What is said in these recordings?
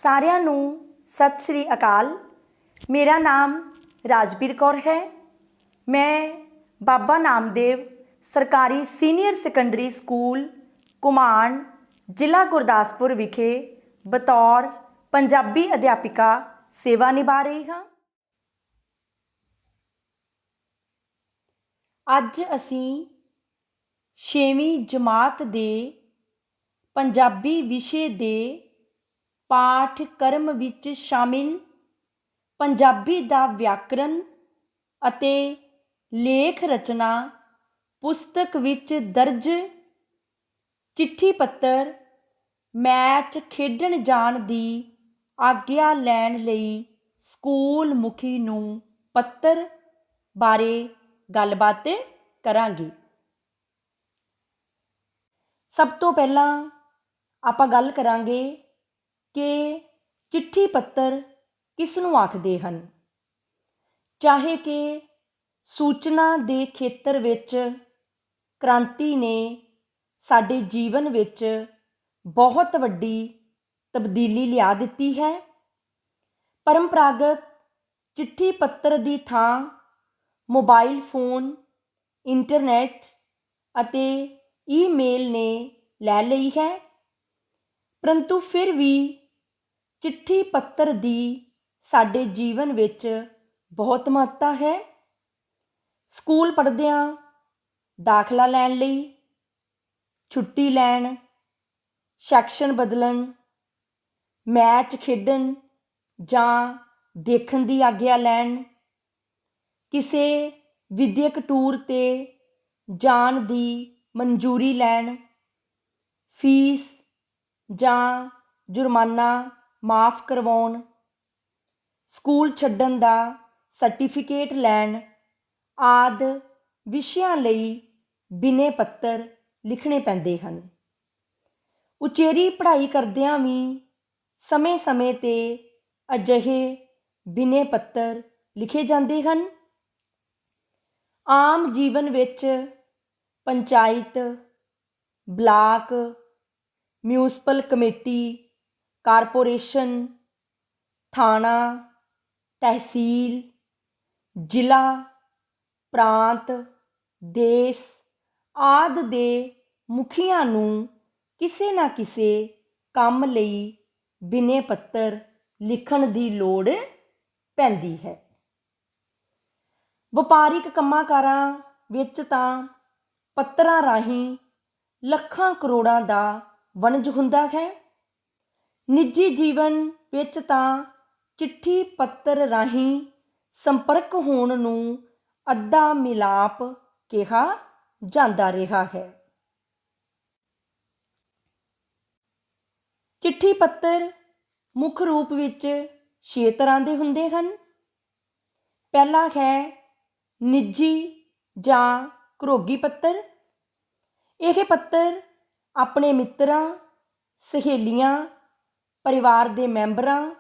ਸਾਰਿਆਂ ਨੂੰ ਸਤਿ ਸ਼੍ਰੀ ਅਕਾਲ। ਮੇਰਾ ਨਾਮ ਰਾਜਵੀਰ ਕੌਰ ਹੈ। ਮੈਂ ਬਾਬਾ ਨਾਮਦੇਵ ਸਰਕਾਰੀ ਸੀਨੀਅਰ ਸੈਕੰਡਰੀ ਸਕੂਲ ਘੁਮਾਣ ਜ਼ਿਲ੍ਹਾ ਗੁਰਦਾਸਪੁਰ ਵਿਖੇ ਬਤੌਰ ਪੰਜਾਬੀ ਅਧਿਆਪਿਕਾ ਸੇਵਾ ਨਿਭਾ ਰਹੀ ਹਾਂ। ਅੱਜ ਅਸੀਂ 6ਵੀਂ ਜਮਾਤ ਦੇ ਪੰਜਾਬੀ ਵਿਸ਼ੇ ਦੇ ਪਾਠਕ੍ਰਮ ਵਿੱਚ ਸ਼ਾਮਿਲ ਪੰਜਾਬੀ ਦਾ ਵਿਆਕਰਣ ਅਤੇ ਲੇਖ ਰਚਨਾ ਪੁਸਤਕ ਵਿੱਚ ਦਰਜ ਚਿੱਠੀ ਪੱਤਰ ਮੈਚ ਖੇਡਣ ਜਾਣ ਦੀ ਆਗਿਆ ਲੈਣ ਲਈ ਸਕੂਲ ਮੁਖੀ ਨੂੰ ਪੱਤਰ ਬਾਰੇ ਗੱਲਬਾਤ ਕਰਾਂਗੇ। ਸਭ ਤੋਂ ਪਹਿਲਾਂ ਆਪਾਂ ਗੱਲ ਕਰਾਂਗੇ ਕਿ ਚਿੱਠੀ ਪੱਤਰ ਕਿਸ ਨੂੰ ਆਖਦੇ ਹਨ। ਚਾਹੇ ਕਿ ਸੂਚਨਾ ਦੇ ਖੇਤਰ ਵਿੱਚ ਕ੍ਰਾਂਤੀ ਨੇ ਸਾਡੇ ਜੀਵਨ ਵਿੱਚ ਬਹੁਤ ਵੱਡੀ ਤਬਦੀਲੀ ਲਿਆ ਦਿੱਤੀ ਹੈ, ਪਰੰਪਰਾਗਤ ਚਿੱਠੀ ਪੱਤਰ ਦੀ ਥਾਂ ਮੋਬਾਈਲ ਫੋਨ, ਇੰਟਰਨੈਟ ਅਤੇ ਈਮੇਲ ਨੇ ਲੈ ਲਈ ਹੈ। ਪਰੰਤੂ ਫਿਰ ਵੀ ਚਿੱਠੀ ਪੱਤਰ ਦੀ ਸਾਡੇ ਜੀਵਨ ਵਿੱਚ ਬਹੁਤ ਮਹੱਤਤਾ ਹੈ। ਸਕੂਲ ਪੜ੍ਹਦਿਆਂ ਦਾਖਲਾ ਲੈਣ ਲਈ, ਛੁੱਟੀ ਲੈਣ, ਸੈਕਸ਼ਨ ਬਦਲਣ, ਮੈਚ ਖੇਡਣ ਜਾਂ ਦੇਖਣ ਦੀ ਆਗਿਆ ਲੈਣ, ਕਿਸੇ ਵਿਦਿਅਕ ਟੂਰ 'ਤੇ ਜਾਣ ਦੀ ਮਨਜ਼ੂਰੀ ਲੈਣ, ਫੀਸ ਜਾਂ ਜੁਰਮਾਨਾ ਮਾਫ਼ ਕਰਵਾਉਣ, ਸਕੂਲ ਛੱਡਣ ਦਾ ਸਰਟੀਫਿਕੇਟ ਲੈਣ ਆਦਿ ਵਿਸ਼ਿਆਂ ਲਈ ਬਿਨੇ ਪੱਤਰ ਲਿਖਣੇ ਪੈਂਦੇ ਹਨ। ਉਚੇਰੀ ਪੜ੍ਹਾਈ ਕਰਦਿਆਂ ਵੀ ਸਮੇਂ-ਸਮੇਂ 'ਤੇ ਅਜਿਹੇ ਬਿਨੇ ਪੱਤਰ ਲਿਖੇ ਜਾਂਦੇ ਹਨ। ਆਮ ਜੀਵਨ ਵਿੱਚ panchayat, block, municipal committee, corporation, ਥਾਣਾ, ਤਹਿਸੀਲ, ਜ਼ਿਲ੍ਹਾ, ਪ੍ਰਾਂਤ, ਦੇਸ਼ ਆਦਿ ਦੇ ਮੁਖੀਆਂ ਨੂੰ ਕਿਸੇ ਨਾ ਕਿਸੇ ਕੰਮ ਲਈ ਬਿਨੇ ਪੱਤਰ ਲਿਖਣ ਦੀ ਲੋੜ ਪੈਂਦੀ ਹੈ। ਵਪਾਰਿਕ ਕੰਮਾਂ ਕਾਰਾਂ ਵਿੱਚ ਤਾਂ ਪੱਤਰਾਂ ਰਾਹੀਂ ਲੱਖਾਂ ਕਰੋੜਾਂ ਦਾ ਵਣਜ ਹੁੰਦਾ ਹੈ। ਨਿੱਜੀ ਜੀਵਨ ਵਿੱਚ ਤਾਂ ਚਿੱਠੀ ਪੱਤਰ ਰਾਹੀਂ ਸੰਪਰਕ ਹੋਣ ਨੂੰ ਅੱਧਾ ਮਿਲਾਪ ਕਿਹਾ ਜਾਂਦਾ ਰਿਹਾ ਹੈ। ਚਿੱਠੀ ਪੱਤਰ ਮੁੱਖ ਰੂਪ ਵਿੱਚ 6 ਤਰ੍ਹਾਂ ਦੇ ਹੁੰਦੇ ਹਨ। ਪਹਿਲਾ ਹੈ ਨਿੱਜੀ ਜਾਂ ਘਰੋਗੀ ਪੱਤਰ। ਇਹ ਪੱਤਰ ਆਪਣੇ ਮਿੱਤਰਾਂ, ਸਹੇਲੀਆਂ, ਪਰਿਵਾਰ ਦੇ ਮੈਂਬਰਾਂ,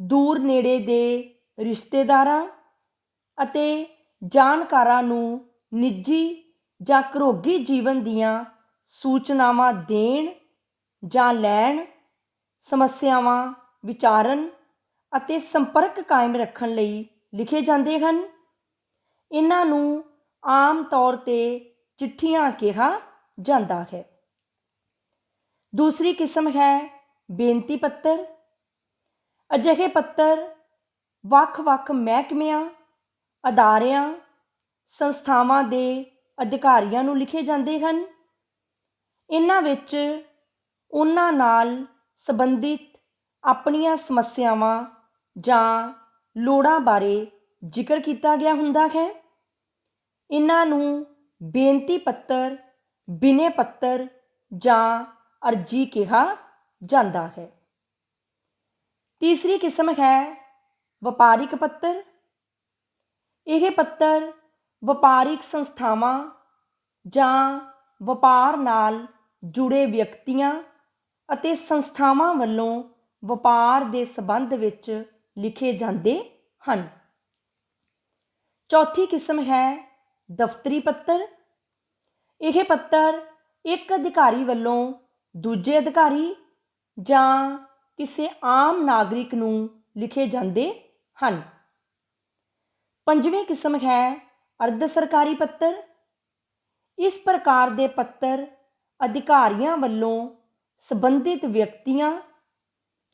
ਦੂਰ ਨੇੜੇ ਦੇ ਰਿਸ਼ਤੇਦਾਰਾਂ ਅਤੇ ਜਾਣਕਾਰਾਂ ਨੂੰ ਨਿੱਜੀ ਜਾਂ ਘਰੋਗੀ ਜੀਵਨ ਦੀਆਂ ਸੂਚਨਾਵਾਂ ਦੇਣ ਜਾਂ ਲੈਣ, ਸਮੱਸਿਆਵਾਂ ਵਿਚਾਰਨ ਅਤੇ ਸੰਪਰਕ ਕਾਇਮ ਰੱਖਣ ਲਈ ਲਿਖੇ ਜਾਂਦੇ ਹਨ। ਇਹਨਾਂ ਨੂੰ ਆਮ ਤੌਰ 'ਤੇ ਚਿੱਠੀਆਂ ਕਿਹਾ ਜਾਂਦਾ ਹੈ। ਦੂਸਰੀ ਕਿਸਮ ਹੈ ਬੇਨਤੀ ਪੱਤਰ। ਅਜਿਹੇ ਪੱਤਰ ਵੱਖ-ਵੱਖ ਮਹਿਕਮਿਆਂ, ਅਦਾਰਿਆਂ, ਸੰਸਥਾਵਾਂ ਦੇ ਅਧਿਕਾਰੀਆਂ ਨੂੰ ਲਿਖੇ ਜਾਂਦੇ ਹਨ। ਇਹਨਾਂ ਵਿੱਚ ਉਹਨਾਂ ਨਾਲ ਸੰਬੰਧਿਤ ਆਪਣੀਆਂ ਸਮੱਸਿਆਵਾਂ ਜਾਂ ਲੋੜਾਂ ਬਾਰੇ ਜ਼ਿਕਰ ਕੀਤਾ ਗਿਆ ਹੁੰਦਾ ਹੈ। ਇਹਨਾਂ ਨੂੰ ਬੇਨਤੀ ਪੱਤਰ, ਬਿਨੇ ਪੱਤਰ ਜਾਂ ਅਰਜੀ ਕਿਹਾ ਜਾਂਦਾ ਹੈ। ਤੀਸਰੀ ਕਿਸਮ ਹੈ ਵਪਾਰਿਕ ਪੱਤਰ। ਇਹ ਪੱਤਰ ਵਪਾਰਿਕ ਸੰਸਥਾਵਾਂ ਜਾਂ ਵਪਾਰ ਨਾਲ ਜੁੜੇ ਵਿਅਕਤੀਆਂ ਅਤੇ ਸੰਸਥਾਵਾਂ ਵੱਲੋਂ ਵਪਾਰ ਦੇ ਸੰਬੰਧ ਵਿੱਚ ਲਿਖੇ ਜਾਂਦੇ ਹਨ। ਚੌਥੀ ਕਿਸਮ ਹੈ ਦਫ਼ਤਰੀ ਪੱਤਰ। ਇਹ ਪੱਤਰ ਇੱਕ ਅਧਿਕਾਰੀ ਵੱਲੋਂ ਦੂਜੇ ਅਧਿਕਾਰੀ ਜਾਂ ਕਿਸੇ ਆਮ ਨਾਗਰਿਕ ਨੂੰ ਲਿਖੇ ਜਾਂਦੇ ਹਨ। ਪੰਜਵੀਂ ਕਿਸਮ ਹੈ ਅਰਧ ਸਰਕਾਰੀ ਪੱਤਰ। ਇਸ ਪ੍ਰਕਾਰ ਦੇ ਪੱਤਰ ਅਧਿਕਾਰੀਆਂ ਵੱਲੋਂ ਸੰਬੰਧਿਤ ਵਿਅਕਤੀਆਂ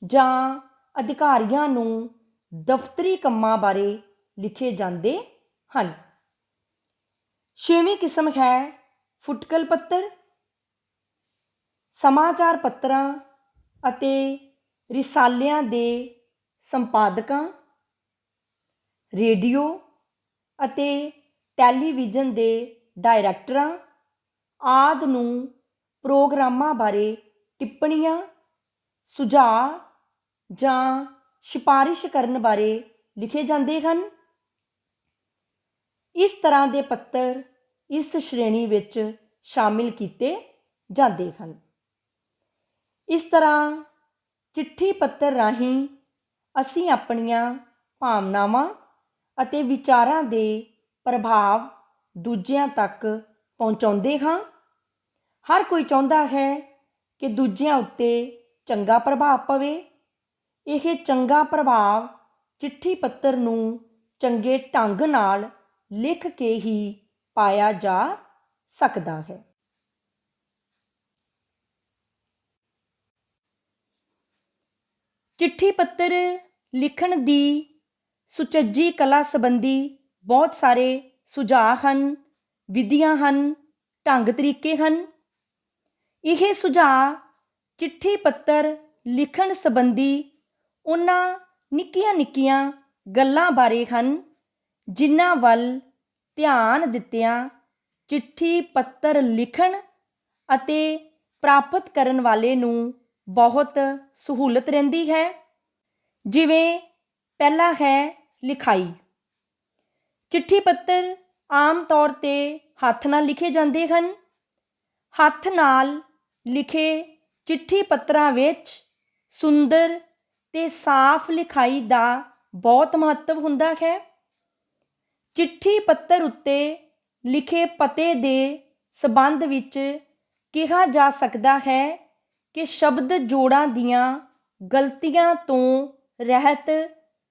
ਜਾਂ ਅਧਿਕਾਰੀਆਂ ਨੂੰ ਦਫ਼ਤਰੀ ਕੰਮਾਂ ਬਾਰੇ ਲਿਖੇ ਜਾਂਦੇ ਹਨ। ਛੇਵੀਂ ਕਿਸਮ ਹੈ ਫੁਟਕਲ ਪੱਤਰ। ਸਮਾਚਾਰ ਪੱਤਰਾਂ ਅਤੇ ਰਿਸਾਲਿਆਂ ਦੇ ਸੰਪਾਦਕਾਂ, ਰੇਡੀਓ ਅਤੇ ਟੈਲੀਵਿਜ਼ਨ ਦੇ ਡਾਇਰੈਕਟਰਾਂ ਆਦਿ ਨੂੰ ਪ੍ਰੋਗਰਾਮਾਂ ਬਾਰੇ ਟਿੱਪਣੀਆਂ, ਸੁਝਾਅ ਜਾਂ ਸਿਫਾਰਿਸ਼ ਕਰਨ ਬਾਰੇ ਲਿਖੇ ਜਾਂਦੇ ਹਨ। ਇਸ ਤਰ੍ਹਾਂ ਦੇ ਪੱਤਰ ਇਸ ਸ਼੍ਰੇਣੀ ਵਿੱਚ ਸ਼ਾਮਿਲ ਕੀਤੇ ਜਾਂਦੇ ਹਨ। ਇਸ ਤਰ੍ਹਾਂ ਚਿੱਠੀ ਪੱਤਰ ਰਾਹੀਂ ਅਸੀਂ ਆਪਣੀਆਂ ਭਾਵਨਾਵਾਂ ਅਤੇ ਵਿਚਾਰਾਂ ਦੇ ਪ੍ਰਭਾਵ ਦੂਜਿਆਂ ਤੱਕ ਪਹੁੰਚਾਉਂਦੇ ਹਾਂ। ਹਰ ਕੋਈ ਚਾਹੁੰਦਾ ਹੈ ਕਿ ਦੂਜਿਆਂ ਉੱਤੇ ਚੰਗਾ ਪ੍ਰਭਾਵ ਪਵੇ। ਇਹ ਚੰਗਾ ਪ੍ਰਭਾਵ ਚਿੱਠੀ ਪੱਤਰ ਨੂੰ ਚੰਗੇ ਢੰਗ ਨਾਲ ਲਿਖ ਕੇ ਹੀ ਪਾਇਆ ਜਾ ਸਕਦਾ ਹੈ। ਚਿੱਠੀ ਪੱਤਰ ਲਿਖਣ ਦੀ ਸੁਚੱਜੀ ਕਲਾ ਸੰਬੰਧੀ ਬਹੁਤ ਸਾਰੇ ਸੁਝਾਅ ਹਨ, ਵਿਧੀਆਂ ਹਨ, ਢੰਗ ਤਰੀਕੇ ਹਨ। ਇਹ ਸੁਝਾਅ ਚਿੱਠੀ ਪੱਤਰ ਲਿਖਣ ਸੰਬੰਧੀ ਉਹਨਾਂ ਨਿੱਕੀਆਂ ਗੱਲਾਂ ਬਾਰੇ ਹਨ ਜਿਨ੍ਹਾਂ ਵੱਲ ਧਿਆਨ ਦਿੱਤਿਆਂ ਚਿੱਠੀ ਪੱਤਰ ਲਿਖਣ ਅਤੇ ਪ੍ਰਾਪਤ ਕਰਨ ਵਾਲੇ ਨੂੰ ਬਹੁਤ ਸਹੂਲਤ ਰਹਿੰਦੀ ਹੈ। ਜਿਵੇਂ ਪਹਿਲਾ ਹੈ ਲਿਖਾਈ। ਚਿੱਠੀ ਪੱਤਰ ਆਮ ਤੌਰ 'ਤੇ ਹੱਥ ਨਾਲ ਲਿਖੇ ਜਾਂਦੇ ਹਨ। ਹੱਥ ਨਾਲ ਲਿਖੇ ਚਿੱਠੀ ਪੱਤਰਾਂ ਵਿੱਚ ਸੁੰਦਰ ਤੇ ਸਾਫ਼ ਲਿਖਾਈ ਦਾ ਬਹੁਤ ਮਹੱਤਵ ਹੁੰਦਾ ਹੈ। ਚਿੱਠੀ ਪੱਤਰ ਉੱਤੇ ਲਿਖੇ ਪਤੇ ਦੇ ਸਬੰਧ ਵਿੱਚ ਕਿਹਾ ਜਾ ਸਕਦਾ ਹੈ ਕਿ ਸ਼ਬਦ ਜੋੜਾਂ ਦੀਆਂ ਗਲਤੀਆਂ ਤੋਂ ਰਹਿਤ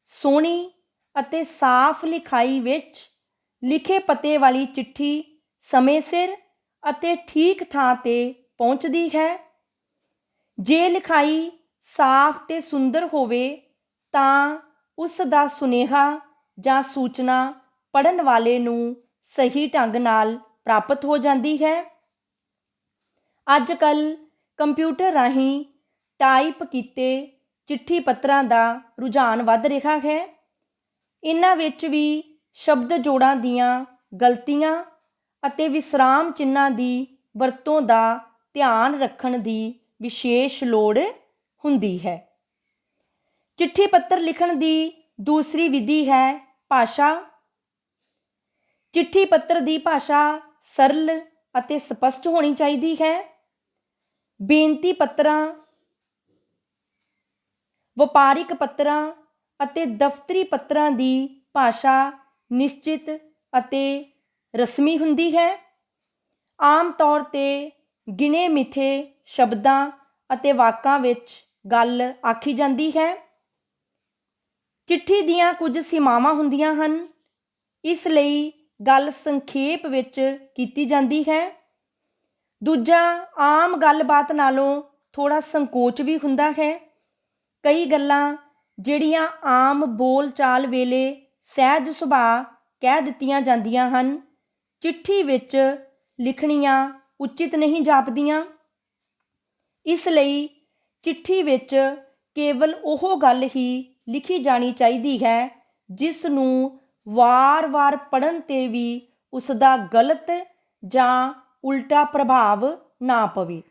ਸੋਹਣੀ ਅਤੇ ਸਾਫ਼ ਲਿਖਾਈ ਵਿੱਚ ਲਿਖੇ ਪਤੇ ਵਾਲੀ ਚਿੱਠੀ ਸਮੇਂ ਸਿਰ ਅਤੇ ਠੀਕ ਥਾਂ 'ਤੇ ਪਹੁੰਚਦੀ ਹੈ। ਜੇ ਲਿਖਾਈ ਸਾਫ਼ ਤੇ ਸੁੰਦਰ ਹੋਵੇ ਤਾਂ ਉਸ ਦਾ ਸੁਨੇਹਾ ਜਾਂ ਸੂਚਨਾ ਪੜ੍ਹਨ ਵਾਲੇ ਨੂੰ ਸਹੀ ਢੰਗ ਨਾਲ ਪ੍ਰਾਪਤ ਹੋ ਜਾਂਦੀ ਹੈ। ਅੱਜ ਕੱਲ੍ਹ ਕੰਪਿਊਟਰ ਰਾਹੀਂ ਟਾਈਪ ਕੀਤੇ ਚਿੱਠੀ ਪੱਤਰਾਂ ਦਾ ਰੁਝਾਨ ਵੱਧ ਰਿਹਾ ਹੈ। ਇਹਨਾਂ ਵਿੱਚ ਵੀ ਸ਼ਬਦ ਜੋੜਾਂ ਦੀਆਂ ਗਲਤੀਆਂ ਅਤੇ ਵਿਸਰਾਮ ਚਿੰਨ੍ਹਾਂ ਦੀ ਵਰਤੋਂ ਦਾ ਧਿਆਨ ਰੱਖਣ ਦੀ ਵਿਸ਼ੇਸ਼ ਲੋੜ ਹੁੰਦੀ ਹੈ। ਚਿੱਠੀ ਪੱਤਰ ਲਿਖਣ ਦੀ ਦੂਸਰੀ ਵਿਧੀ ਹੈ ਭਾਸ਼ਾ। ਚਿੱਠੀ ਪੱਤਰ ਦੀ ਭਾਸ਼ਾ ਸਰਲ ਅਤੇ ਸਪਸ਼ਟ ਹੋਣੀ ਚਾਹੀਦੀ ਹੈ। ਬੇਨਤੀ ਪੱਤਰਾਂ, ਵਪਾਰਿਕ ਪੱਤਰਾਂ ਅਤੇ ਦਫ਼ਤਰੀ ਪੱਤਰਾਂ ਦੀ ਭਾਸ਼ਾ ਨਿਸ਼ਚਿਤ ਅਤੇ ਰਸਮੀ ਹੁੰਦੀ ਹੈ। ਆਮ ਤੌਰ 'ਤੇ ਗਿਣੇ ਮਿਥੇ ਸ਼ਬਦਾਂ ਅਤੇ ਵਾਕਾਂ ਵਿੱਚ ਗੱਲ ਆਖੀ ਜਾਂਦੀ ਹੈ। ਚਿੱਠੀ ਦੀਆਂ ਕੁਝ ਸੀਮਾਵਾਂ ਹੁੰਦੀਆਂ ਹਨ, ਇਸ ਲਈ ਗੱਲ ਸੰਖੇਪ ਵਿੱਚ ਕੀਤੀ ਜਾਂਦੀ ਹੈ। ਦੂਜਾ, ਆਮ ਗੱਲਬਾਤ ਨਾਲੋਂ ਥੋੜ੍ਹਾ ਸੰਕੋਚ ਵੀ ਹੁੰਦਾ ਹੈ। ਕਈ ਗੱਲਾਂ ਜਿਹੜੀਆਂ ਆਮ ਬੋਲ ਚਾਲ ਵੇਲੇ ਸਹਿਜ ਸੁਭਾਅ ਕਹਿ ਦਿੱਤੀਆਂ ਜਾਂਦੀਆਂ ਹਨ, ਚਿੱਠੀ ਵਿੱਚ ਲਿਖਣੀਆਂ ਉਚਿਤ ਨਹੀਂ ਜਾਪਦੀਆਂ। ਇਸ ਲਈ ਚਿੱਠੀ ਵਿੱਚ ਕੇਵਲ ਉਹ ਗੱਲ ਹੀ ਲਿਖੀ ਜਾਣੀ ਚਾਹੀਦੀ ਹੈ ਜਿਸ ਨੂੰ ਵਾਰ-ਵਾਰ ਪੜ੍ਹਨ 'ਤੇ ਵੀ ਉਸ ਦਾ ਗਲਤ ਜਾਂ ਉਲਟਾ ਪ੍ਰਭਾਵ ਨਾ ਪਵੇ।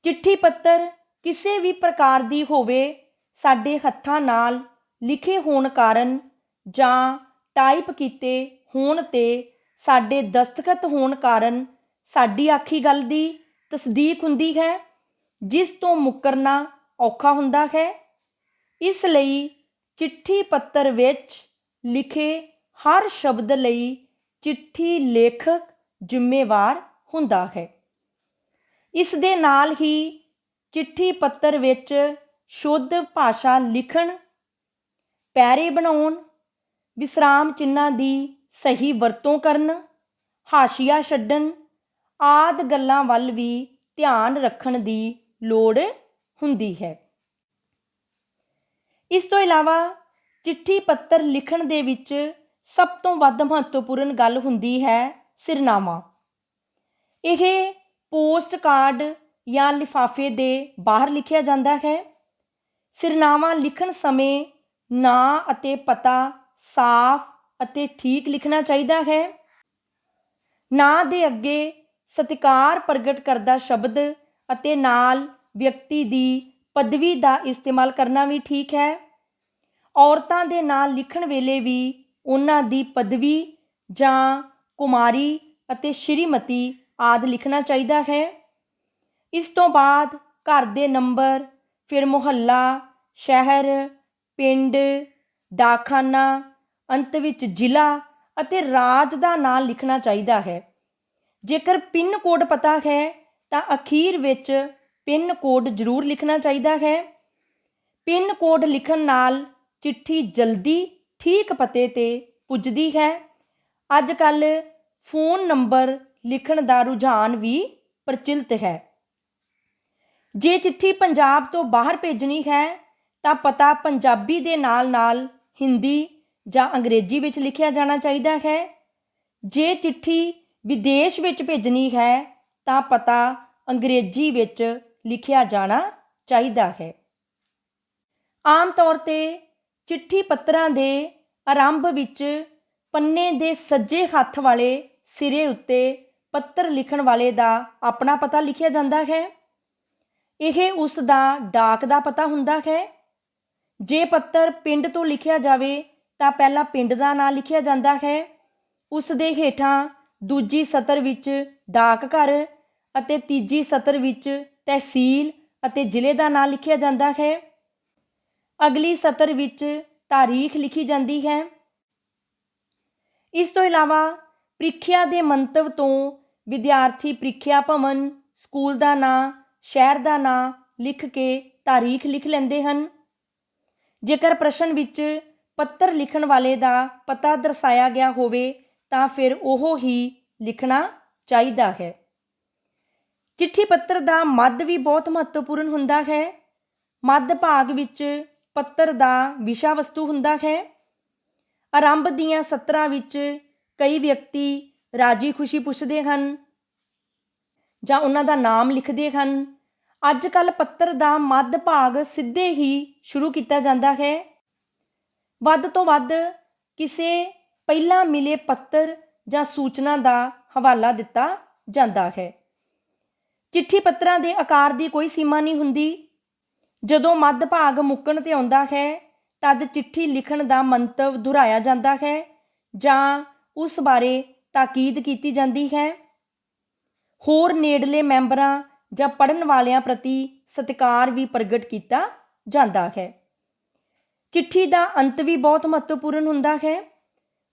ਚਿੱਠੀ ਪੱਤਰ ਕਿਸੇ ਵੀ ਪ੍ਰਕਾਰ ਦੀ ਹੋਵੇ, ਸਾਡੇ ਹੱਥਾਂ ਨਾਲ ਲਿਖੇ ਹੋਣ ਕਾਰਨ ਜਾਂ ਟਾਈਪ ਕੀਤੇ ਹੋਣ 'ਤੇ ਸਾਡੇ ਦਸਤਖਤ ਹੋਣ ਕਾਰਨ ਸਾਡੀ ਆਖੀ ਗੱਲ ਦੀ ਤਸਦੀਕ ਹੁੰਦੀ ਹੈ, ਜਿਸ ਤੋਂ ਮੁੱਕਰਨਾ ਔਖਾ ਹੁੰਦਾ ਹੈ। ਇਸ ਲਈ ਚਿੱਠੀ ਪੱਤਰ ਵਿੱਚ ਲਿਖੇ ਹਰ ਸ਼ਬਦ ਲਈ ਚਿੱਠੀ ਲੇਖਕ ਜ਼ਿੰਮੇਵਾਰ ਹੁੰਦਾ ਹੈ। ਇਸ ਦੇ ਨਾਲ ਹੀ ਚਿੱਠੀ ਪੱਤਰ ਵਿੱਚ ਸ਼ੁੱਧ ਭਾਸ਼ਾ ਲਿਖਣ, ਪੈਰੇ ਬਣਾਉਣ, ਵਿਸਰਾਮ ਚਿੰਨ੍ਹਾਂ ਦੀ ਸਹੀ ਵਰਤੋਂ ਕਰਨ, ਹਾਸ਼ੀਆ ਛੱਡਣ ਆਦਿ ਗੱਲਾਂ ਵੱਲ ਵੀ ਧਿਆਨ ਰੱਖਣ ਦੀ ਲੋੜ ਹੁੰਦੀ ਹੈ। ਇਸ ਤੋਂ ਇਲਾਵਾ ਚਿੱਠੀ ਪੱਤਰ ਲਿਖਣ ਦੇ ਵਿੱਚ ਸਭ ਤੋਂ ਵੱਧ ਮਹੱਤਵਪੂਰਨ ਗੱਲ ਹੁੰਦੀ ਹੈ ਸਿਰਨਾਮਾ। ਇਹ ਪੋਸਟ ਕਾਰਡ ਜਾਂ ਲਿਫਾਫੇ ਦੇ ਬਾਹਰ ਲਿਖਿਆ ਜਾਂਦਾ ਹੈ। ਸਿਰਨਾਮਾ ਲਿਖਣ ਸਮੇਂ ਨਾਂ ਅਤੇ ਪਤਾ ਸਾਫ਼ ਅਤੇ ਠੀਕ ਲਿਖਣਾ ਚਾਹੀਦਾ ਹੈ। ਨਾਂ ਦੇ ਅੱਗੇ ਸਤਿਕਾਰ ਪ੍ਰਗਟ ਕਰਦਾ ਸ਼ਬਦ ਅਤੇ ਨਾਲ ਵਿਅਕਤੀ ਦੀ ਪਦਵੀ ਦਾ ਇਸਤੇਮਾਲ ਕਰਨਾ ਵੀ ਠੀਕ ਹੈ। ਔਰਤਾਂ ਦੇ ਨਾਂ ਲਿਖਣ ਵੇਲੇ ਵੀ ਉਹਨਾਂ ਦੀ ਪਦਵੀ ਜਾਂ ਕੁਮਾਰੀ ਅਤੇ ਸ਼੍ਰੀਮਤੀ ਆਦਿ ਲਿਖਣਾ ਚਾਹੀਦਾ ਹੈ। ਇਸ ਤੋਂ ਬਾਅਦ ਘਰ ਦੇ ਨੰਬਰ, ਫਿਰ ਮੁਹੱਲਾ, ਸ਼ਹਿਰ, ਪਿੰਡ, ਡਾਕਖਾਨਾ, ਅੰਤ ਵਿੱਚ ਜ਼ਿਲ੍ਹਾ ਅਤੇ ਰਾਜ ਦਾ ਨਾਂ ਲਿਖਣਾ ਚਾਹੀਦਾ ਹੈ। ਜੇਕਰ ਪਿੰਨ ਕੋਡ ਪਤਾ ਹੈ ਤਾਂ ਅਖੀਰ ਵਿੱਚ ਪਿੰਨ ਕੋਡ ਜ਼ਰੂਰ ਲਿਖਣਾ ਚਾਹੀਦਾ ਹੈ। ਪਿੰਨ ਕੋਡ ਲਿਖਣ ਨਾਲ ਚਿੱਠੀ ਜਲਦੀ ਠੀਕ ਪਤੇ 'ਤੇ ਪੁੱਜਦੀ ਹੈ। ਅੱਜ ਕੱਲ੍ਹ ਫੋਨ ਨੰਬਰ ਲਿਖਣ ਦਾ ਰੁਝਾਨ ਵੀ ਪ੍ਰਚਲਿਤ ਹੈ। ਜੇ ਚਿੱਠੀ ਪੰਜਾਬ ਤੋਂ ਬਾਹਰ ਭੇਜਣੀ ਹੈ ਤਾਂ ਪਤਾ ਪੰਜਾਬੀ ਦੇ ਨਾਲ ਨਾਲ ਹਿੰਦੀ ਜਾਂ ਅੰਗਰੇਜ਼ੀ ਵਿੱਚ ਲਿਖਿਆ ਜਾਣਾ ਚਾਹੀਦਾ ਹੈ। ਜੇ ਚਿੱਠੀ ਵਿਦੇਸ਼ ਵਿੱਚ ਭੇਜਣੀ ਹੈ ਤਾਂ ਪਤਾ ਅੰਗਰੇਜ਼ੀ ਵਿੱਚ ਲਿਖਿਆ ਜਾਣਾ ਚਾਹੀਦਾ ਹੈ। ਆਮ ਤੌਰ 'ਤੇ ਚਿੱਠੀ ਪੱਤਰਾਂ ਦੇ ਆਰੰਭ ਵਿੱਚ ਪੰਨੇ ਦੇ ਸੱਜੇ ਹੱਥ ਵਾਲੇ ਸਿਰੇ ਉੱਤੇ ਪੱਤਰ ਲਿਖਣ ਵਾਲੇ ਦਾ ਆਪਣਾ ਪਤਾ ਲਿਖਿਆ ਜਾਂਦਾ ਹੈ। ਇਹ ਉਸ ਦਾ ਡਾਕ ਦਾ ਪਤਾ ਹੁੰਦਾ ਹੈ। ਜੇ ਪੱਤਰ ਪਿੰਡ ਤੋਂ ਲਿਖਿਆ ਜਾਵੇ ਤਾਂ ਪਹਿਲਾਂ ਪਿੰਡ ਦਾ ਨਾਂ ਲਿਖਿਆ ਜਾਂਦਾ ਹੈ। ਉਸ ਦੇ ਹੇਠਾਂ ਦੂਜੀ ਸਤਰ ਵਿੱਚ ਡਾਕ ਘਰ ਅਤੇ ਤੀਜੀ ਸਤਰ ਵਿੱਚ ਤਹਿਸੀਲ ਅਤੇ ਜ਼ਿਲ੍ਹੇ ਦਾ ਨਾਂ ਲਿਖਿਆ ਜਾਂਦਾ ਹੈ। ਅਗਲੀ ਸਤਰ ਵਿੱਚ ਤਾਰੀਖ ਲਿਖੀ ਜਾਂਦੀ ਹੈ। ਇਸ ਤੋਂ ਇਲਾਵਾ ਪ੍ਰੀਖਿਆ ਦੇ ਮੰਤਵ ਤੋਂ ਵਿਦਿਆਰਥੀ ਪ੍ਰੀਖਿਆ ਭਵਨ, ਸਕੂਲ ਦਾ ਨਾਂ, ਸ਼ਹਿਰ ਦਾ ਨਾਂ ਲਿਖ ਕੇ ਤਾਰੀਖ ਲਿਖ ਲੈਂਦੇ ਹਨ। ਜੇਕਰ ਪ੍ਰਸ਼ਨ ਵਿੱਚ ਪੱਤਰ ਲਿਖਣ ਵਾਲੇ ਦਾ ਪਤਾ ਦਰਸਾਇਆ ਗਿਆ ਹੋਵੇ ਤਾਂ ਫਿਰ ਉਹ ਹੀ ਲਿਖਣਾ ਚਾਹੀਦਾ ਹੈ। ਚਿੱਠੀ ਪੱਤਰ ਦਾ ਮੱਧ ਵੀ ਬਹੁਤ ਮਹੱਤਵਪੂਰਨ ਹੁੰਦਾ ਹੈ। ਮੱਧ ਭਾਗ ਵਿੱਚ ਪੱਤਰ ਦਾ ਵਿਸ਼ਾ ਵਸਤੂ ਹੁੰਦਾ ਹੈ। ਆਰੰਭ ਦੀਆਂ ਸਤਰਾਂ ਵਿੱਚ ਕਈ ਵਿਅਕਤੀ ਰਾਜੀ ਖੁਸ਼ੀ ਪੁੱਛਦੇ ਹਨ ਜਾਂ ਉਹਨਾਂ ਦਾ ਨਾਮ ਲਿਖਦੇ ਹਨ। ਅੱਜ ਕੱਲ੍ਹ ਪੱਤਰ ਦਾ ਮੱਧ ਭਾਗ ਸਿੱਧੇ ਹੀ ਸ਼ੁਰੂ ਕੀਤਾ ਜਾਂਦਾ ਹੈ। ਵੱਧ ਤੋਂ ਵੱਧ ਕਿਸੇ ਪਹਿਲਾਂ ਮਿਲੇ ਪੱਤਰ ਜਾਂ ਸੂਚਨਾ ਦਾ ਹਵਾਲਾ ਦਿੱਤਾ ਜਾਂਦਾ ਹੈ। ਚਿੱਠੀ ਪੱਤਰਾਂ ਦੇ ਆਕਾਰ ਦੀ ਕੋਈ ਸੀਮਾ ਨਹੀਂ ਹੁੰਦੀ। ਜਦੋਂ ਮੱਧ ਭਾਗ ਮੁੱਕਣ 'ਤੇ ਆਉਂਦਾ ਹੈ ਤਦ ਚਿੱਠੀ ਲਿਖਣ ਦਾ ਮੰਤਵ ਦੁਹਰਾਇਆ ਜਾਂਦਾ ਹੈ ਜਾਂ ਉਸ ਬਾਰੇ ਤਾਕੀਦ ਕੀਤੀ ਜਾਂਦੀ ਹੈ। ਹੋਰ ਨੇੜਲੇ ਮੈਂਬਰਾਂ ਜਾਂ ਪੜ੍ਹਨ ਵਾਲਿਆਂ ਪ੍ਰਤੀ ਸਤਿਕਾਰ ਵੀ ਪ੍ਰਗਟ ਕੀਤਾ ਜਾਂਦਾ ਹੈ। ਚਿੱਠੀ ਦਾ ਅੰਤ ਵੀ ਬਹੁਤ ਮਹੱਤਵਪੂਰਨ ਹੁੰਦਾ ਹੈ।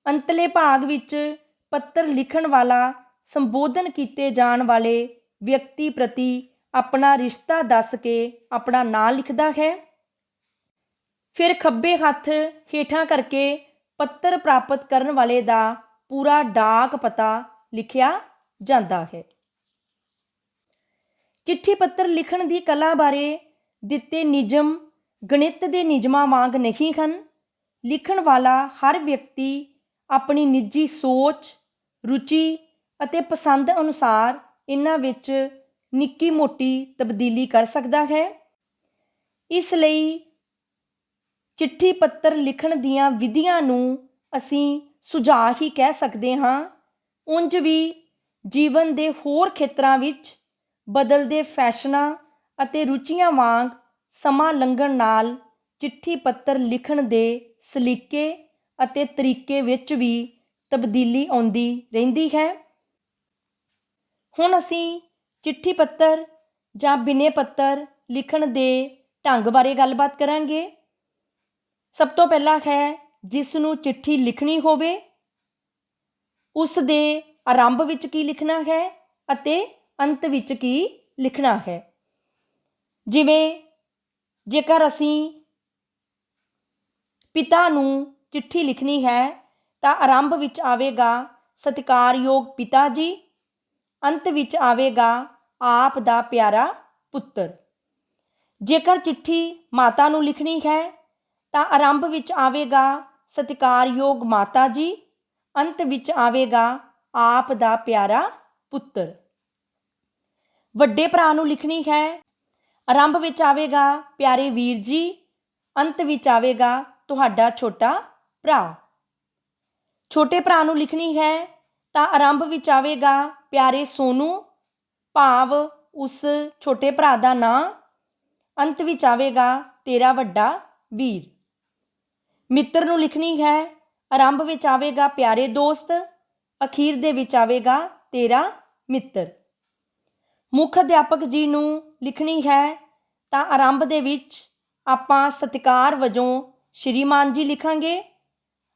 ਅੰਤਲੇ ਭਾਗ ਵਿੱਚ ਪੱਤਰ ਲਿਖਣ ਵਾਲਾ ਸੰਬੋਧਨ ਕੀਤੇ ਜਾਣ ਵਾਲੇ ਵਿਅਕਤੀ ਪ੍ਰਤੀ ਆਪਣਾ ਰਿਸ਼ਤਾ ਦੱਸ ਕੇ ਆਪਣਾ ਨਾਂ ਲਿਖਦਾ ਹੈ। ਫਿਰ ਖੱਬੇ ਹੱਥ ਹੇਠਾਂ ਕਰਕੇ ਪੱਤਰ ਪ੍ਰਾਪਤ ਕਰਨ ਵਾਲੇ ਦਾ ਪੂਰਾ ਡਾਕ ਪਤਾ ਲਿਖਿਆ ਜਾਂਦਾ ਹੈ। ਚਿੱਠੀ ਪੱਤਰ ਲਿਖਣ ਦੀ ਕਲਾ ਬਾਰੇ ਦਿੱਤੇ ਨਿਯਮ ਗਣਿਤ ਦੇ ਨਿਯਮਾਂ ਵਾਂਗ ਨਹੀਂ ਹਨ। ਲਿਖਣ ਵਾਲਾ ਹਰ ਵਿਅਕਤੀ ਆਪਣੀ ਨਿੱਜੀ ਸੋਚ, ਰੁਚੀ ਅਤੇ ਪਸੰਦ ਅਨੁਸਾਰ ਇਹਨਾਂ ਵਿੱਚ ਨਿੱਕੀ ਮੋਟੀ ਤਬਦੀਲੀ ਕਰ ਸਕਦਾ ਹੈ। ਇਸ ਲਈ ਚਿੱਠੀ ਪੱਤਰ ਲਿਖਣ ਦੀਆਂ ਵਿਧੀਆਂ ਨੂੰ ਅਸੀਂ ਸੁਝਾਅ ਹੀ ਕਹਿ ਸਕਦੇ ਹਾਂ। ਉਂਝ ਵੀ ਜੀਵਨ ਦੇ ਹੋਰ ਖੇਤਰਾਂ ਵਿੱਚ ਬਦਲਦੇ ਫੈਸ਼ਨਾਂ ਅਤੇ ਰੁਚੀਆਂ ਵਾਂਗ ਸਮਾਂ ਲੰਘਣ ਨਾਲ ਚਿੱਠੀ ਪੱਤਰ ਲਿਖਣ ਦੇ ਸਲੀਕੇ ਅਤੇ ਤਰੀਕੇ ਵਿੱਚ ਵੀ ਤਬਦੀਲੀ ਆਉਂਦੀ ਰਹਿੰਦੀ ਹੈ। ਹੁਣ ਅਸੀਂ ਚਿੱਠੀ ਪੱਤਰ ਜਾਂ ਬਿਨੇ ਪੱਤਰ ਲਿਖਣ ਦੇ ਢੰਗ ਬਾਰੇ ਗੱਲਬਾਤ ਕਰਾਂਗੇ। ਸਭ ਤੋਂ ਪਹਿਲਾਂ ਹੈ ਜਿਸ ਨੂੰ ਚਿੱਠੀ ਲਿਖਣੀ ਹੋਵੇ ਉਸ ਦੇ ਆਰੰਭ ਵਿੱਚ ਕੀ ਲਿਖਣਾ ਹੈ ਅਤੇ ਅੰਤ ਵਿੱਚ ਕੀ ਲਿਖਣਾ ਹੈ। ਜਿਵੇਂ ਜੇਕਰ ਅਸੀਂ ਪਿਤਾ ਨੂੰ ਚਿੱਠੀ ਲਿਖਣੀ ਹੈ ਤਾਂ ਆਰੰਭ ਵਿੱਚ ਆਵੇਗਾ ਸਤਿਕਾਰਯੋਗ ਪਿਤਾ ਜੀ, ਅੰਤ ਵਿੱਚ ਆਵੇਗਾ ਆਪ ਦਾ ਪਿਆਰਾ ਪੁੱਤਰ। ਜੇਕਰ ਚਿੱਠੀ ਮਾਤਾ ਨੂੰ ਲਿਖਣੀ ਹੈ ਤਾਂ ਆਰੰਭ ਵਿੱਚ ਆਵੇਗਾ ਸਤਿਕਾਰਯੋਗ ਮਾਤਾ ਜੀ, ਅੰਤ ਵਿੱਚ ਆਵੇਗਾ ਆਪ ਦਾ ਪਿਆਰਾ ਪੁੱਤਰ। ਵੱਡੇ ਭਰਾ ਨੂੰ ਲਿਖਣੀ ਹੈ, ਆਰੰਭ ਵਿੱਚ ਆਵੇਗਾ ਪਿਆਰੇ ਵੀਰ ਜੀ, ਅੰਤ ਵਿੱਚ ਆਵੇਗਾ ਤੁਹਾਡਾ ਛੋਟਾ ਭਰਾ। ਛੋਟੇ ਭਰਾ ਨੂੰ ਲਿਖਣੀ ਹੈ ਤਾਂ ਆਰੰਭ ਵਿੱਚ ਆਵੇਗਾ ਪਿਆਰੇ ਸੋਨੂ, ਭਾਵ ਉਸ ਛੋਟੇ ਭਰਾ ਦਾ ਨਾਂ, ਅੰਤ ਵਿੱਚ ਆਵੇਗਾ ਤੇਰਾ ਵੱਡਾ ਵੀਰ। ਮਿੱਤਰ ਨੂੰ ਲਿਖਣੀ ਹੈ, ਆਰੰਭ ਵਿੱਚ ਆਵੇਗਾ ਪਿਆਰੇ ਦੋਸਤ, ਅਖੀਰ ਦੇ ਵਿੱਚ ਆਵੇਗਾ ਤੇਰਾ ਮਿੱਤਰ। ਮੁੱਖ ਅਧਿਆਪਕ ਜੀ ਨੂੰ ਲਿਖਣੀ ਹੈ ਤਾਂ ਆਰੰਭ ਦੇ ਵਿੱਚ ਆਪਾਂ ਸਤਿਕਾਰ ਵਜੋਂ ਸ਼੍ਰੀਮਾਨ ਜੀ ਲਿਖਾਂਗੇ,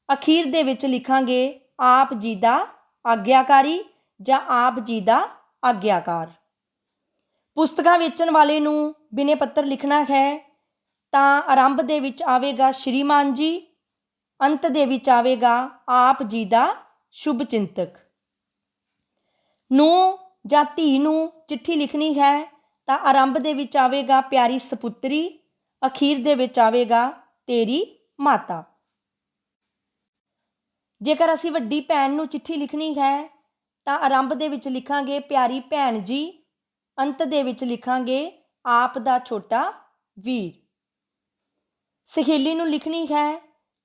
ਅਖੀਰ ਦੇ ਵਿੱਚ ਲਿਖਾਂਗੇ ਆਪ ਜੀ ਦਾ ਆਗਿਆਕਾਰੀ ਜਾਂ ਆਪ ਜੀ ਦਾ ਆਗਿਆਕਾਰ। ਪੁਸਤਕਾਂ ਵੇਚਣ ਵਾਲੇ ਨੂੰ ਬਿਨੇ ਪੱਤਰ ਲਿਖਣਾ ਹੈ ਤਾਂ ਆਰੰਭ ਦੇ ਵਿੱਚ ਆਵੇਗਾ ਸ਼੍ਰੀਮਾਨ ਜੀ, ਅੰਤ ਦੇ ਵਿੱਚ ਆਵੇਗਾ ਆਪ ਜੀ ਦਾ ਸ਼ੁਭ ਚਿੰਤਕ। ਨੂੰਹ ਜਾਂ ਧੀ ਨੂੰ ਚਿੱਠੀ ਲਿਖਣੀ ਹੈ ਤਾਂ ਆਰੰਭ ਦੇ ਵਿੱਚ ਆਵੇਗਾ ਪਿਆਰੀ ਸਪੁੱਤਰੀ, ਅਖੀਰ ਦੇ ਵਿੱਚ ਆਵੇਗਾ ਤੇਰੀ ਮਾਤਾ। ਜੇਕਰ ਅਸੀਂ ਵੱਡੀ ਭੈਣ ਨੂੰ ਚਿੱਠੀ ਲਿਖਣੀ ਹੈ ਤਾਂ ਆਰੰਭ ਦੇ ਵਿੱਚ ਲਿਖਾਂਗੇ ਪਿਆਰੀ ਭੈਣ ਜੀ, ਅੰਤ ਦੇ ਵਿੱਚ ਲਿਖਾਂਗੇ ਆਪ ਦਾ ਛੋਟਾ ਵੀਰ। ਸਹੇਲੀ ਨੂੰ ਲਿਖਣੀ ਹੈ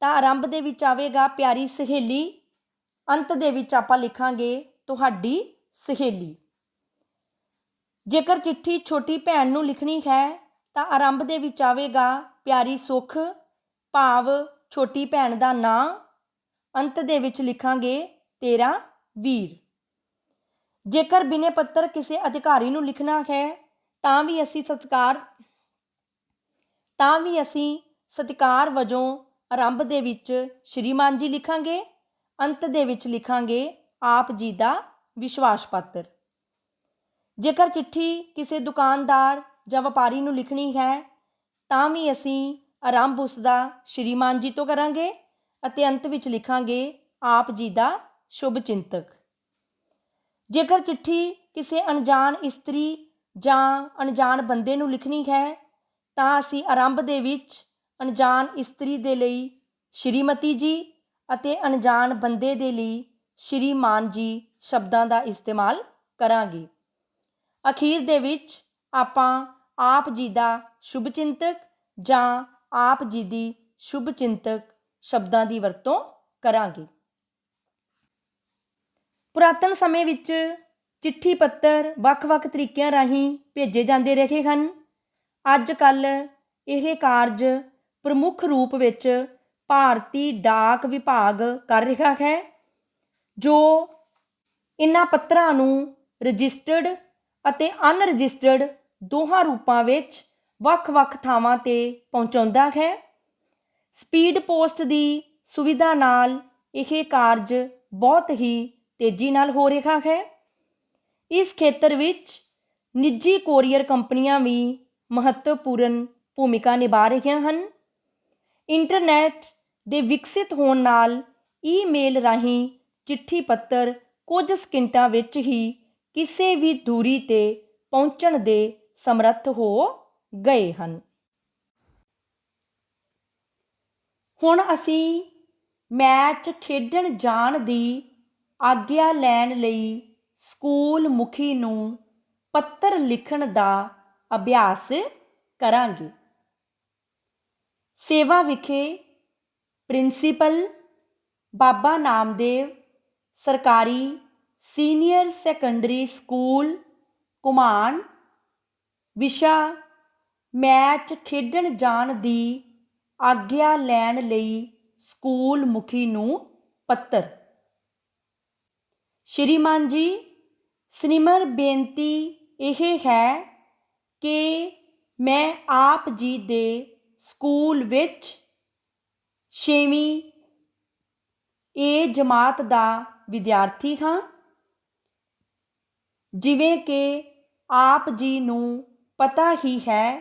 ਤਾਂ ਆਰੰਭ ਦੇ ਵਿੱਚ ਆਵੇਗਾ ਪਿਆਰੀ ਸਹੇਲੀ, ਅੰਤ ਦੇ ਵਿੱਚ ਆਪਾਂ ਲਿਖਾਂਗੇ ਤੁਹਾਡੀ ਸਹੇਲੀ। ਜੇਕਰ ਚਿੱਠੀ ਛੋਟੀ ਭੈਣ ਨੂੰ ਲਿਖਣੀ ਹੈ ਤਾਂ ਆਰੰਭ ਦੇ ਵਿੱਚ ਆਵੇਗਾ ਪਿਆਰੀ ਸੁੱਖ, ਭਾਵ ਛੋਟੀ ਭੈਣ ਦਾ ਨਾਂ, ਅੰਤ ਦੇ ਵਿੱਚ ਲਿਖਾਂਗੇ ਤੇਰਾ ਵੀਰ। ਜੇਕਰ ਬਿਨੇ ਪੱਤਰ ਕਿਸੇ ਅਧਿਕਾਰੀ ਨੂੰ ਲਿਖਣਾ ਹੈ ਤਾਂ ਵੀ ਅਸੀਂ ਸਤਿਕਾਰ ਵਜੋਂ ਆਰੰਭ ਦੇ ਵਿੱਚ ਸ਼੍ਰੀਮਾਨ ਜੀ ਲਿਖਾਂਗੇ, ਅੰਤ ਦੇ ਵਿੱਚ ਲਿਖਾਂਗੇ ਆਪ ਜੀ ਦਾ ਵਿਸ਼ਵਾਸ ਪਾਤਰ। ਜੇਕਰ ਚਿੱਠੀ ਕਿਸੇ ਦੁਕਾਨਦਾਰ ਜਾਂ ਵਪਾਰੀ ਨੂੰ ਲਿਖਣੀ ਹੈ ਤਾਂ ਵੀ ਅਸੀਂ ਆਰੰਭ ਉਸ ਦਾ ਸ਼੍ਰੀਮਾਨ ਜੀ ਤੋਂ ਕਰਾਂਗੇ ਅਤੇ ਅੰਤ ਵਿੱਚ ਲਿਖਾਂਗੇ ਆਪ ਜੀ ਦਾ ਸ਼ੁਭ ਚਿੰਤਕ। ਜੇਕਰ ਚਿੱਠੀ ਕਿਸੇ ਅਣਜਾਣ ਇਸਤਰੀ ਜਾਂ ਅਣਜਾਣ ਬੰਦੇ ਨੂੰ ਲਿਖਣੀ ਹੈ ਤਾਂ ਅਸੀਂ ਆਰੰਭ ਦੇ ਵਿੱਚ ਅਣਜਾਣ ਇਸਤਰੀ ਦੇ ਲਈ ਸ਼੍ਰੀਮਤੀ ਜੀ ਅਤੇ ਅਣਜਾਣ ਬੰਦੇ ਦੇ ਲਈ ਸ਼੍ਰੀਮਾਨ ਜੀ ਸ਼ਬਦਾਂ ਦਾ ਇਸਤੇਮਾਲ ਕਰਾਂਗੇ। ਅਖੀਰ ਦੇ ਵਿੱਚ ਆਪਾਂ ਆਪ ਜੀ ਦਾ ਸ਼ੁਭ ਚਿੰਤਕ ਜਾਂ ਆਪ ਜੀ ਦੀ ਸ਼ੁਭ ਚਿੰਤਕ ਸ਼ਬਦਾਂ ਦੀ ਵਰਤੋਂ ਕਰਾਂਗੇ। ਪੁਰਾਤਨ ਸਮੇਂ ਵਿੱਚ ਚਿੱਠੀ ਪੱਤਰ ਵੱਖ-ਵੱਖ ਤਰੀਕਿਆਂ ਰਾਹੀਂ ਭੇਜੇ ਜਾਂਦੇ ਰਹੇ ਹਨ। ਅੱਜ ਕੱਲ੍ਹ ਇਹ ਕਾਰਜ ਪ੍ਰਮੁੱਖ ਰੂਪ ਵਿੱਚ ਭਾਰਤੀ ਡਾਕ ਵਿਭਾਗ ਕਰ ਰਿਹਾ ਹੈ, ਜੋ ਇਹਨਾਂ ਪੱਤਰਾਂ ਨੂੰ ਰਜਿਸਟਰਡ ਅਤੇ ਅਨਰਜਿਸਟਰਡ ਦੋਹਾਂ ਰੂਪਾਂ ਵਿੱਚ ਵੱਖ-ਵੱਖ ਥਾਵਾਂ 'ਤੇ ਪਹੁੰਚਾਉਂਦਾ ਹੈ। ਸਪੀਡ ਪੋਸਟ ਦੀ ਸੁਵਿਧਾ ਨਾਲ ਇਹ ਕਾਰਜ ਬਹੁਤ ਹੀ ਤੇਜ਼ੀ ਨਾਲ ਹੋ ਰਿਹਾ ਹੈ। ਇਸ ਖੇਤਰ ਵਿੱਚ ਨਿੱਜੀ ਕੋਰੀਅਰ ਕੰਪਨੀਆਂ ਵੀ ਮਹੱਤਵਪੂਰਨ ਭੂਮਿਕਾ ਨਿਭਾ ਰਹੀਆਂ ਹਨ। ਇੰਟਰਨੈਟ ਦੇ ਵਿਕਸਿਤ ਹੋਣ ਨਾਲ ਈਮੇਲ ਰਾਹੀਂ ਚਿੱਠੀ ਪੱਤਰ ਕੁਝ ਸਕਿੰਟਾਂ ਵਿੱਚ ਹੀ ਕਿਸੇ ਵੀ ਦੂਰੀ 'ਤੇ ਪਹੁੰਚਣ ਦੇ ਸਮਰੱਥ ਹੋ ਗਏ ਹਨ। ਹੁਣ ਅਸੀਂ ਮੈਚ ਖੇਡਣ ਜਾਣ ਦੀ ਆਗਿਆ ਲੈਣ ਲਈ ਸਕੂਲ ਮੁਖੀ ਨੂੰ ਪੱਤਰ ਲਿਖਣ ਦਾ ਅਭਿਆਸ ਕਰਾਂਗੇ। ਸੇਵਾ ਵਿਖੇ ਪ੍ਰਿੰਸੀਪਲ ਬਾਬਾ ਨਾਮਦੇਵ ਸਰਕਾਰੀ ਸੀਨੀਅਰ ਸੈਕੰਡਰੀ ਸਕੂਲ ਘੁਮਾਣ, ਵਿਸ਼ਾ ਮੈਚ ਖੇਡਣ ਜਾਣ ਦੀ ਆਗਿਆ ਲੈਣ ਲਈ ਸਕੂਲ ਮੁਖੀ ਨੂੰ ਪੱਤਰ। ਸ਼੍ਰੀਮਾਨ ਜੀ, ਸਨਿਮਰ ਬੇਨਤੀ ਇਹ ਹੈ ਕਿ ਮੈਂ ਆਪ ਜੀ ਦੇ ਸਕੂਲ ਵਿੱਚ 6ਵੀਂ ਏ ਜਮਾਤ ਦਾ ਵਿਦਿਆਰਥੀ ਹਾਂ। ਜਿਵੇਂ ਕਿ ਆਪ ਜੀ ਨੂੰ ਪਤਾ ਹੀ ਹੈ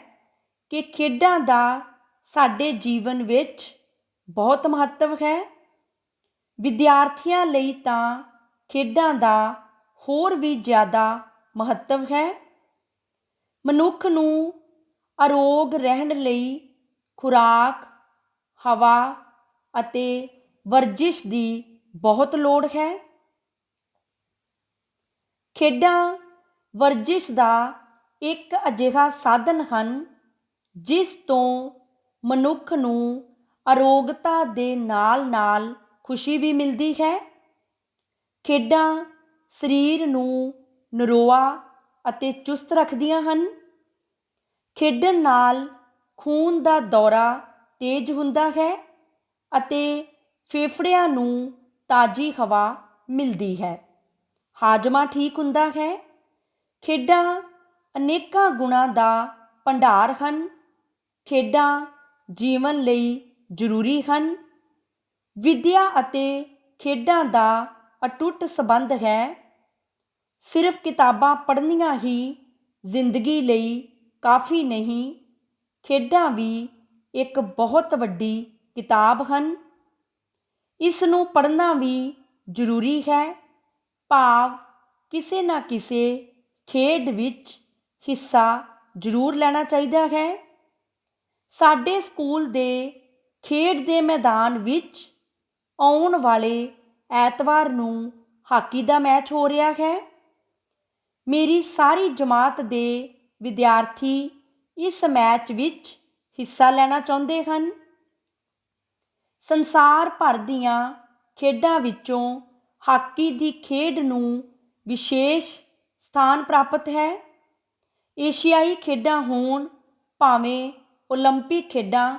ਕਿ ਖੇਡਾਂ ਦਾ ਸਾਡੇ ਜੀਵਨ ਵਿੱਚ ਬਹੁਤ ਮਹੱਤਵ ਹੈ। ਵਿਦਿਆਰਥੀਆਂ ਲਈ ਤਾਂ ਖੇਡਾਂ ਦਾ ਹੋਰ ਵੀ ਜ਼ਿਆਦਾ ਮਹੱਤਵ ਹੈ। ਮਨੁੱਖ ਨੂੰ ਅਰੋਗ ਰਹਿਣ ਲਈ ਖੁਰਾਕ, ਹਵਾ ਅਤੇ ਵਰਜਿਸ਼ ਦੀ ਬਹੁਤ ਲੋੜ ਹੈ। ਖੇਡਾਂ ਵਰਜਿਸ਼ ਦਾ ਇੱਕ ਅਜਿਹਾ ਸਾਧਨ ਹਨ ਜਿਸ ਤੋਂ ਮਨੁੱਖ ਨੂੰ ਅਰੋਗਤਾ ਦੇ ਨਾਲ ਖੁਸ਼ੀ ਵੀ ਮਿਲਦੀ ਹੈ। ਖੇਡਾਂ ਸਰੀਰ ਨੂੰ ਨਰੋਆ ਅਤੇ ਚੁਸਤ ਰੱਖਦੀਆਂ ਹਨ। ਖੇਡਣ ਨਾਲ ਖੂਨ ਦਾ ਦੌਰਾ ਤੇਜ਼ ਹੁੰਦਾ ਹੈ ਅਤੇ ਫੇਫੜਿਆਂ ਨੂੰ ਤਾਜ਼ੀ ਹਵਾ ਮਿਲਦੀ ਹੈ। ਹਾਜ਼ਮਾ ਠੀਕ ਹੁੰਦਾ ਹੈ। ਖੇਡਾਂ ਅਨੇਕਾਂ ਗੁਣਾਂ ਦਾ ਭੰਡਾਰ ਹਨ। ਖੇਡਾਂ ਜੀਵਨ ਲਈ ਜ਼ਰੂਰੀ ਹਨ। ਵਿੱਦਿਆ ਅਤੇ ਖੇਡਾਂ ਦਾ ਅਟੁੱਟ ਸੰਬੰਧ ਹੈ। ਸਿਰਫ ਕਿਤਾਬਾਂ ਪੜ੍ਹਨੀਆਂ ਹੀ ਜ਼ਿੰਦਗੀ ਲਈ ਕਾਫੀ ਨਹੀਂ। ਖੇਡਾਂ ਵੀ ਇੱਕ ਬਹੁਤ ਵੱਡੀ ਕਿਤਾਬ ਹਨ। ਇਸ ਨੂੰ ਪੜ੍ਹਨਾ ਵੀ ਜ਼ਰੂਰੀ ਹੈ। ਭਾਵ ਕਿਸੇ ਨਾ ਕਿਸੇ ਖੇਡ ਵਿੱਚ ਹਿੱਸਾ ਜ਼ਰੂਰ ਲੈਣਾ ਚਾਹੀਦਾ ਹੈ। ਸਾਡੇ ਸਕੂਲ ਦੇ ਖੇਡ ਦੇ ਮੈਦਾਨ ਵਿੱਚ ਆਉਣ ਵਾਲੇ ਐਤਵਾਰ ਨੂੰ ਹਾਕੀ ਦਾ ਮੈਚ ਹੋ ਰਿਹਾ ਹੈ। ਮੇਰੀ ਸਾਰੀ ਜਮਾਤ ਦੇ ਵਿਦਿਆਰਥੀ ਇਸ ਮੈਚ ਵਿੱਚ ਹਿੱਸਾ ਲੈਣਾ ਚਾਹੁੰਦੇ ਹਨ। ਸੰਸਾਰ ਭਰ ਦੀਆਂ ਖੇਡਾਂ ਵਿੱਚੋਂ ਹਾਕੀ ਦੀ ਖੇਡ ਨੂੰ ਵਿਸ਼ੇਸ਼ ਸਥਾਨ ਪ੍ਰਾਪਤ ਹੈ। ਏਸ਼ੀਆਈ ਖੇਡਾਂ ਹੋਣ ਭਾਵੇਂ ਓਲੰਪਿਕ ਖੇਡਾਂ,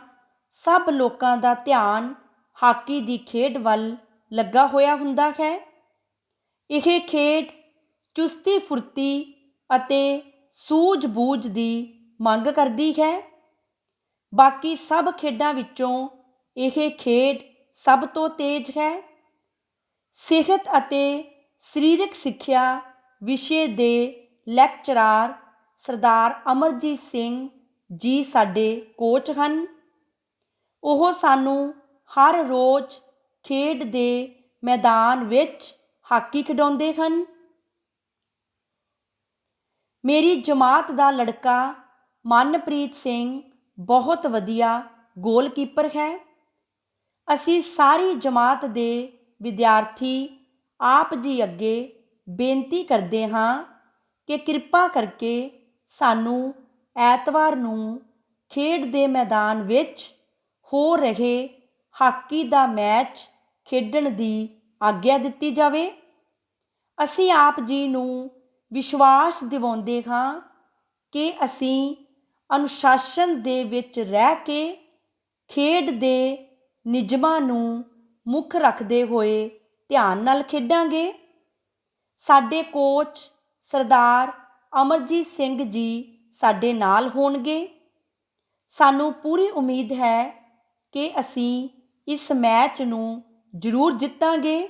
ਸਭ ਲੋਕਾਂ ਦਾ ਧਿਆਨ ਹਾਕੀ ਦੀ ਖੇਡ ਵੱਲ ਲੱਗਾ ਹੋਇਆ ਹੁੰਦਾ ਹੈ। ਇਹ ਖੇਡ ਚੁਸਤੀ ਫੁਰਤੀ ਅਤੇ ਸੂਝ-ਬੂਝ ਦੀ ਮੰਗ ਕਰਦੀ ਹੈ। ਬਾਕੀ ਸਭ ਖੇਡਾਂ ਵਿੱਚੋਂ ਇਹ ਖੇਡ ਸਭ ਤੋਂ ਤੇਜ਼ ਹੈ। ਸਿਹਤ ਅਤੇ ਸਰੀਰਕ ਸਿੱਖਿਆ ਵਿਸ਼ੇ ਦੇ ਲੈਕਚਰਾਰ ਸਰਦਾਰ ਅਮਰਜੀਤ ਸਿੰਘ ਜੀ ਸਾਡੇ ਕੋਚ ਹਨ। ਉਹ ਸਾਨੂੰ ਹਰ ਰੋਜ਼ ਖੇਡ ਦੇ ਮੈਦਾਨ ਵਿੱਚ ਹਾਕੀ ਖਿਡਾਉਂਦੇ ਹਨ। ਮੇਰੀ ਜਮਾਤ ਦਾ ਲੜਕਾ ਮਨਪ੍ਰੀਤ ਸਿੰਘ ਬਹੁਤ ਵਧੀਆ ਗੋਲਕੀਪਰ ਹੈ। ਅਸੀਂ ਸਾਰੀ ਜਮਾਤ ਦੇ ਵਿਦਿਆਰਥੀ ਆਪ ਜੀ ਅੱਗੇ ਬੇਨਤੀ ਕਰਦੇ ਹਾਂ ਕਿ ਕਿਰਪਾ ਕਰਕੇ ਸਾਨੂੰ ਐਤਵਾਰ ਨੂੰ ਖੇਡ ਦੇ ਮੈਦਾਨ ਵਿੱਚ ਹੋ ਰਹੇ ਹਾਕੀ ਦਾ ਮੈਚ ਖੇਡਣ ਦੀ ਆਗਿਆ ਦਿੱਤੀ ਜਾਵੇ। ਅਸੀਂ ਆਪ ਜੀ ਨੂੰ ਵਿਸ਼ਵਾਸ ਦਿਵਾਉਂਦੇ ਹਾਂ ਕਿ ਅਸੀਂ ਅਨੁਸ਼ਾਸਨ ਦੇ ਵਿੱਚ ਰਹਿ ਕੇ ਖੇਡ ਦੇ ਨਿਯਮਾਂ ਨੂੰ ਮੁੱਖ ਰੱਖਦੇ ਹੋਏ ਧਿਆਨ ਨਾਲ ਖੇਡਾਂਗੇ। ਸਾਡੇ ਕੋਚ ਸਰਦਾਰ ਅਮਰਜੀਤ ਸਿੰਘ ਜੀ ਸਾਡੇ ਨਾਲ ਹੋਣਗੇ। ਸਾਨੂੰ ਪੂਰੀ ਉਮੀਦ ਹੈ ਕਿ ਅਸੀਂ ਇਸ ਮੈਚ ਨੂੰ ਜ਼ਰੂਰ ਜਿੱਤਾਂਗੇ।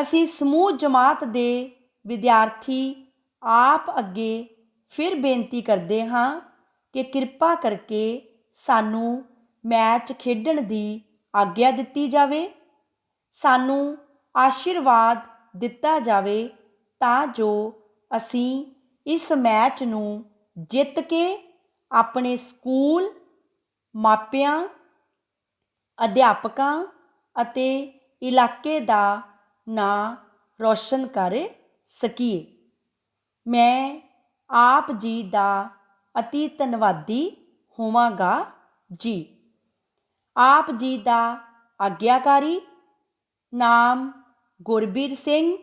ਅਸੀਂ ਸਮੂਹ ਜਮਾਤ ਦੇ ਵਿਦਿਆਰਥੀ ਆਪ ਅੱਗੇ ਫਿਰ ਬੇਨਤੀ ਕਰਦੇ ਹਾਂ ਕਿ ਕਿਰਪਾ ਕਰਕੇ ਸਾਨੂੰ ਮੈਚ ਖੇਡਣ ਦੀ ਆਗਿਆ ਦਿੱਤੀ ਜਾਵੇ। ਸਾਨੂੰ ਆਸ਼ੀਰਵਾਦ ਦਿੱਤਾ ਜਾਵੇ ਤਾਂ ਜੋ ਅਸੀਂ ਇਸ ਮੈਚ ਨੂੰ ਜਿੱਤ ਕੇ ਆਪਣੇ ਸਕੂਲ, ਮਾਪਿਆਂ, ਅਧਿਆਪਕਾਂ ਅਤੇ ਇਲਾਕੇ ਦਾ ਨਾਂ ਰੌਸ਼ਨ ਕਰ ਸਕੀਏ। ਮੈਂ ਆਪ ਜੀ ਦਾ ਅਤੀ ਧੰਨਵਾਦੀ ਹੋਵਾਂਗਾ ਜੀ। ਆਪ ਜੀ ਦਾ ਆਗਿਆਕਾਰੀ। ਨਾਮ ਗੁਰਬੀਰ ਸਿੰਘ,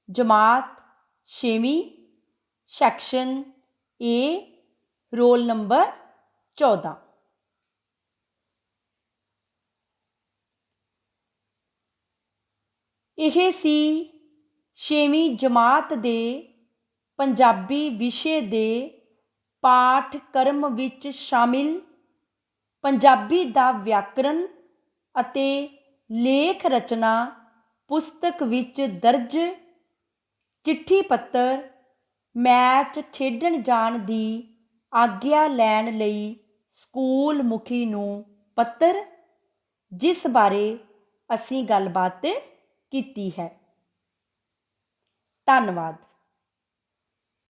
ਜਮਾਤ 6ਵੀਂ, ਸੈਕਸ਼ਨ ਏ, ਰੋਲ ਨੰਬਰ 14। ਇਹ ਸੀ 6ਵੀਂ ਜਮਾਤ ਦੇ ਪੰਜਾਬੀ ਵਿਸ਼ੇ ਦੇ ਪਾਠਕ੍ਰਮ ਵਿੱਚ ਸ਼ਾਮਿਲ ਪੰਜਾਬੀ ਦਾ ਵਿਆਕਰਣ ਅਤੇ ਲੇਖ ਰਚਨਾ ਪੁਸਤਕ ਵਿੱਚ ਦਰਜ ਚਿੱਠੀ ਪੱਤਰ ਮੈਚ ਖੇਡਣ ਜਾਣ ਦੀ ਆਗਿਆ ਲੈਣ ਲਈ ਸਕੂਲ ਮੁਖੀ ਨੂੰ ਪੱਤਰ, ਜਿਸ ਬਾਰੇ ਅਸੀਂ ਗੱਲਬਾਤ ਕੀਤੀ ਹੈ। ਧੰਨਵਾਦ।